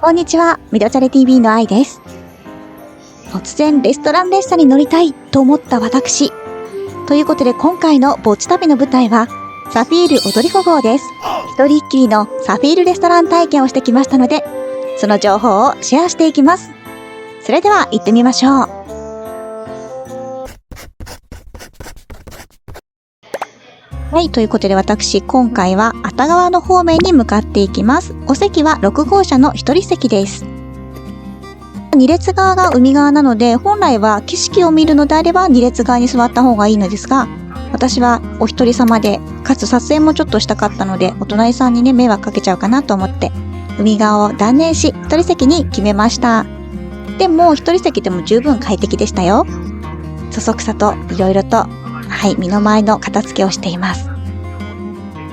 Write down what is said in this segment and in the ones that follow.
こんにちは、ミドチャレ TV の愛です。突然レストラン列車に乗りたいと思った私。ということで今回のぼっち旅の舞台はサフィール踊り子号です。一人っきりのサフィールレストラン体験をしてきましたので、その情報をシェアしていきます。それでは行ってみましょう。はい、ということで私、今回は熱川の方面に向かっていきます。お席は6号車の一人席です。2列側が海側なので、本来は景色を見るのであれば2列側に座った方がいいのですが、私はお一人様で、かつ撮影もちょっとしたかったので、お隣さんにね、迷惑かけちゃうかなと思って、海側を断念し、一人席に決めました。でも、一人席でも十分快適でしたよ。そそくさといろいろと、はい、身の回りの片付けをしています。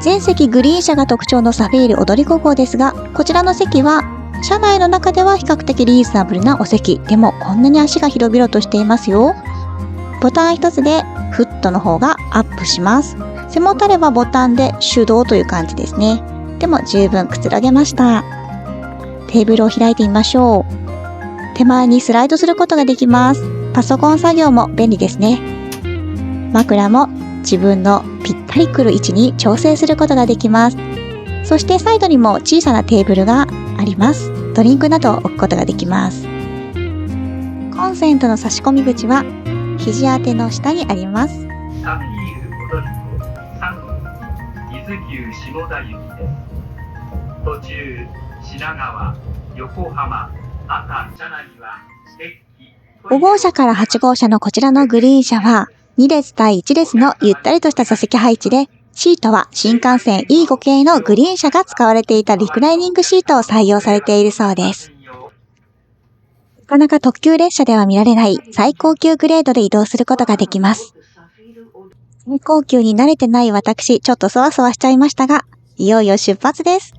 全席グリーン車が特徴のサフィール踊り子号ですが、こちらの席は車内の中では比較的リーズナブルなお席。でもこんなに足が広々としていますよ。ボタン一つでフットの方がアップします。背もたれはボタンで手動という感じですね。でも十分くつろげました。テーブルを開いてみましょう。手前にスライドすることができます。パソコン作業も便利ですね。枕も自分のぴったりくる位置に調整することができます。そしてサイドにも小さなテーブルがあります。ドリンクなどを置くことができます。コンセントの差し込み口は肘当ての下にあります。サフィール踊り子3号伊豆急下田行きです。途中品川横浜熱海車内は5号車から8号車のこちらのグリーン車は2列対1列のゆったりとした座席配置で、シートは新幹線 E5 系のグリーン車が使われていたリクライニングシートを採用されているそうです。なかなか特急列車では見られない最高級グレードで移動することができます。最高級に慣れてない私、ちょっとそわそわしちゃいましたが、いよいよ出発です。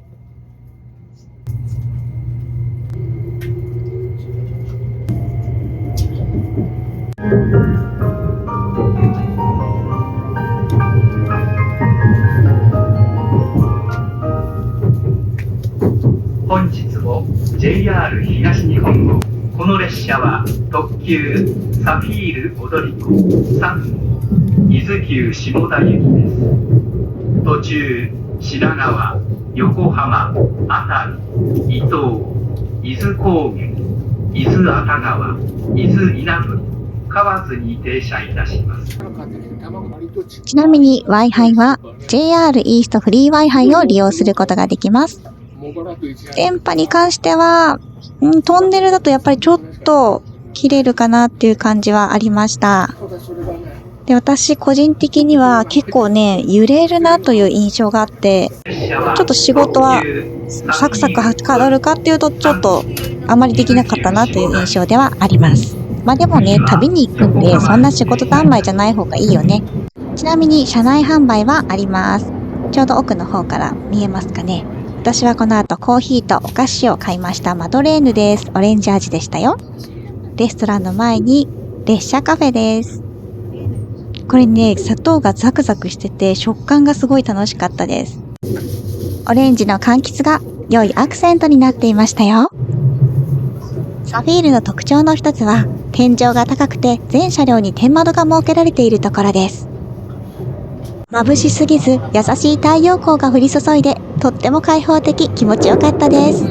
本日も JR 東日本号この列車は特急サフィール踊り子3号伊豆急下田行きです。途中品川横浜熱海伊東伊豆高原伊豆熱川伊豆稲取河津に停車いたします。ちなみに Wi-Fi は JR イーストフリー Wi-Fi を利用することができます。電波に関しては、トンネルだとやっぱりちょっと切れるかなっていう感じはありました。で、私個人的には結構ね、揺れるなという印象があって、ちょっと仕事はサクサクはかどるかっていうとちょっとあまりできなかったなという印象ではあります。まあでもね、旅に行くんでそんな仕事三昧じゃない方がいいよね。ちなみに車内販売はあります。ちょうど奥の方から見えますかね。私はこの後コーヒーとお菓子を買いました。マドレーヌです。オレンジ味でしたよ。レストランの前に列車カフェです。これね、砂糖がザクザクしてて食感がすごい楽しかったです。オレンジの柑橘が良いアクセントになっていましたよ。サフィールの特徴の一つは天井が高くて全車両に天窓が設けられているところです。眩しすぎず優しい太陽光が降り注いでとっても開放的、気持ちよかったです。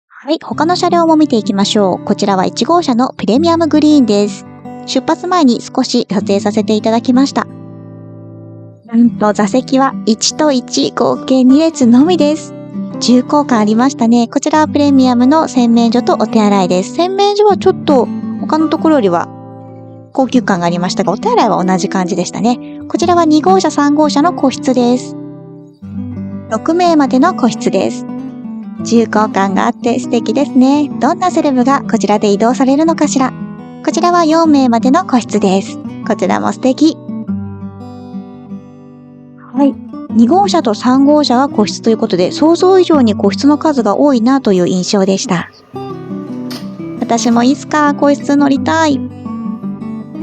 はい、他の車両も見ていきましょう。こちらは1号車のプレミアムグリーンです。出発前に少し撮影させていただきました。なんと座席は1と1合計2列のみです。重厚感ありましたね。こちらはプレミアムの洗面所とお手洗いです。洗面所はちょっと他のところよりは高級感がありましたが、お手洗いは同じ感じでしたね。こちらは2号車3号車の個室です。6名までの個室です。重厚感があって素敵ですね。どんなセレブがこちらで移動されるのかしら。こちらは4名までの個室です。こちらも素敵。はい。2号車と3号車は個室ということで、想像以上に個室の数が多いなという印象でした。私もいつか個室乗りたい。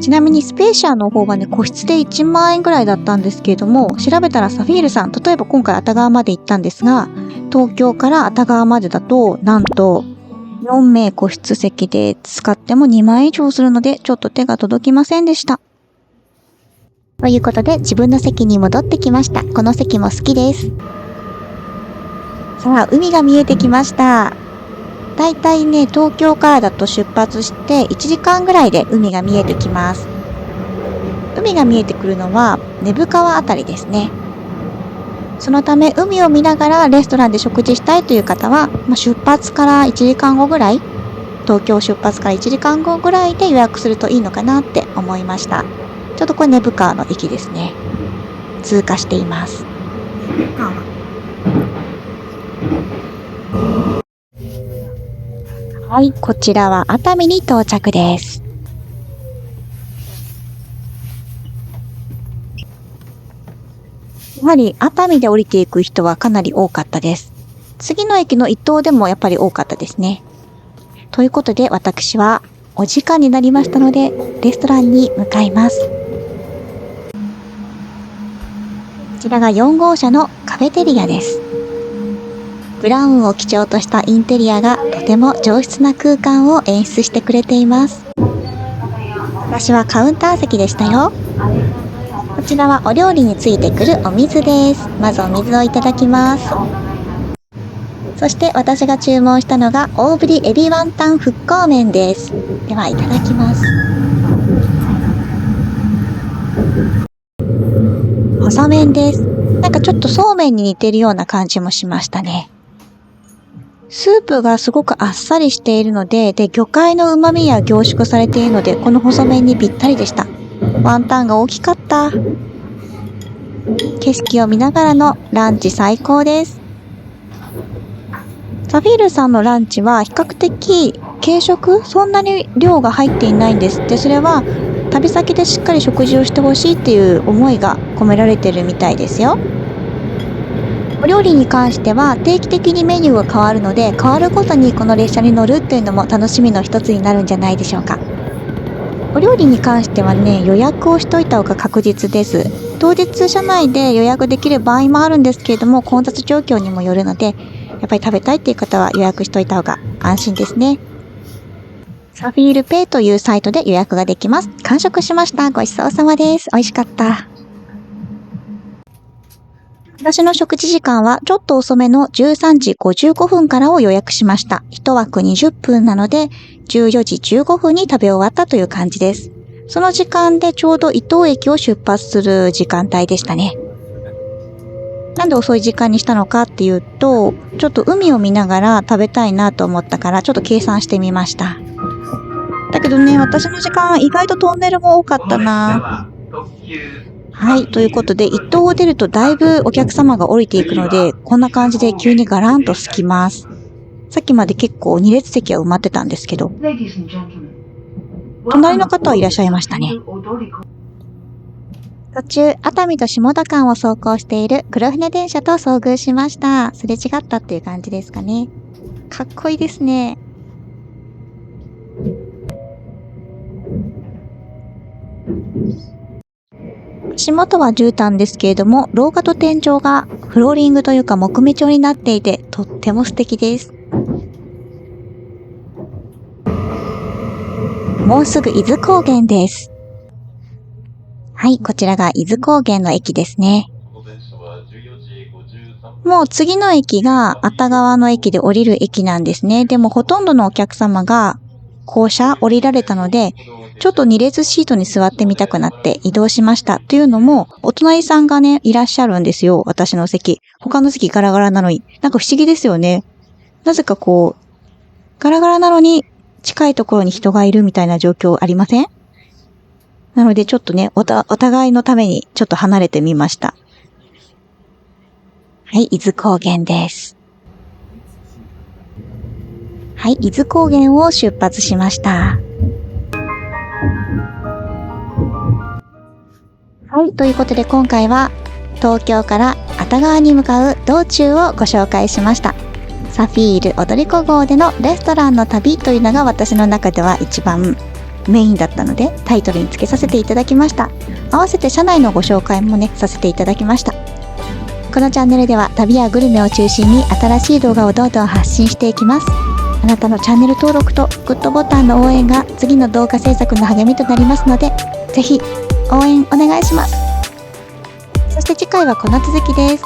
ちなみにスペーシアの方がね、個室で1万円ぐらいだったんですけれども、調べたらサフィールさん、例えば今回熱川まで行ったんですが、東京から熱川までだと、なんと4名個室席で使っても2万円以上するので、ちょっと手が届きませんでした。ということで、自分の席に戻ってきました。この席も好きです。さあ、海が見えてきました。だいたいね、東京からだと出発して1時間ぐらいで海が見えてきます。海が見えてくるのは根府川あたりですね。そのため海を見ながらレストランで食事したいという方は、出発から1時間後ぐらい、東京出発から1時間後ぐらいで予約するといいのかなって思いました。ちょっとこれ根府川の駅ですね。通過しています。はい、こちらは熱海に到着です。やはり熱海で降りていく人はかなり多かったです。次の駅の伊東でもやっぱり多かったですね。ということで私はお時間になりましたのでレストランに向かいます。こちらが4号車のカフェテリアです。ブラウンを基調としたインテリアがとても上質な空間を演出してくれています。私はカウンター席でしたよ。こちらはお料理についてくるお水です。まずお水をいただきます。そして私が注文したのが大ぶりエビワンタン復興麺です。ではいただきます。細麺です。なんかちょっとそうめんに似てるような感じもしましたね。スープがすごくあっさりしているので、魚介の旨味や凝縮されているので、この細麺にぴったりでした。ワンタンが大きかった。景色を見ながらのランチ最高です。サフィールさんのランチは比較的軽食、そんなに量が入っていないんですって。それは旅先でしっかり食事をしてほしいっていう思いが込められてるみたいですよ。お料理に関しては定期的にメニューが変わるので、変わるごとにこの列車に乗るっていうのも楽しみの一つになるんじゃないでしょうか。お料理に関してはね、予約をしといた方が確実です。当日車内で予約できる場合もあるんですけれども、混雑状況にもよるので、やっぱり食べたいっていう方は予約しといた方が安心ですね。サフィールペイというサイトで予約ができます。完食しました。ごちそうさまです。美味しかった。私の食事時間はちょっと遅めの13時55分からを予約しました。1枠20分なので14時15分に食べ終わったという感じです。その時間でちょうど伊東駅を出発する時間帯でしたね。なんで遅い時間にしたのかっていうと、ちょっと海を見ながら食べたいなと思ったからちょっと計算してみました。だけどね、私の時間意外とトンネルも多かったな。はい、ということで、一東を出るとだいぶお客様が降りていくので、こんな感じで急にガランと空きます。さっきまで結構2列席は埋まってたんですけど、隣の方はいらっしゃいましたね。途中、熱海と下田間を走行している黒船電車と遭遇しました。すれ違ったっていう感じですかね。かっこいいですね。足元は絨毯ですけれども、廊下と天井がフローリングというか木目調になっていて、とっても素敵です。もうすぐ伊豆高原です。はい、こちらが伊豆高原の駅ですね。もう次の駅が熱川の駅で降りる駅なんですね。でもほとんどのお客様が降車降りられたので、ちょっと2列シートに座ってみたくなって移動しました。というのも、お隣さんがね、いらっしゃるんですよ。私の席。他の席ガラガラなのに。なんか不思議ですよね。なぜかこう、ガラガラなのに近いところに人がいるみたいな状況ありません？なのでちょっとね、お互いのためにちょっと離れてみました。はい、伊豆高原です。はい、伊豆高原を出発しました。はい、ということで今回は東京から熱川に向かう道中をご紹介しました。サフィール踊り子号でのレストランの旅というのが私の中では一番メインだったのでタイトルにつけさせていただきました。合わせて車内のご紹介もね、させていただきました。このチャンネルでは旅やグルメを中心に新しい動画をどんどん発信していきます。あなたのチャンネル登録とグッドボタンの応援が次の動画制作の励みとなりますので、ぜひ応援お願いします。そして次回はこの続きです。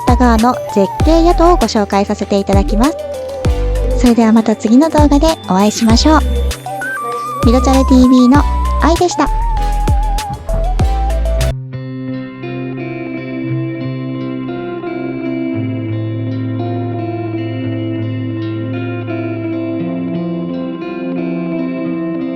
熱川の絶景宿をご紹介させていただきます。それではまた次の動画でお会いしましょう。ミドチャレ TV の愛でした。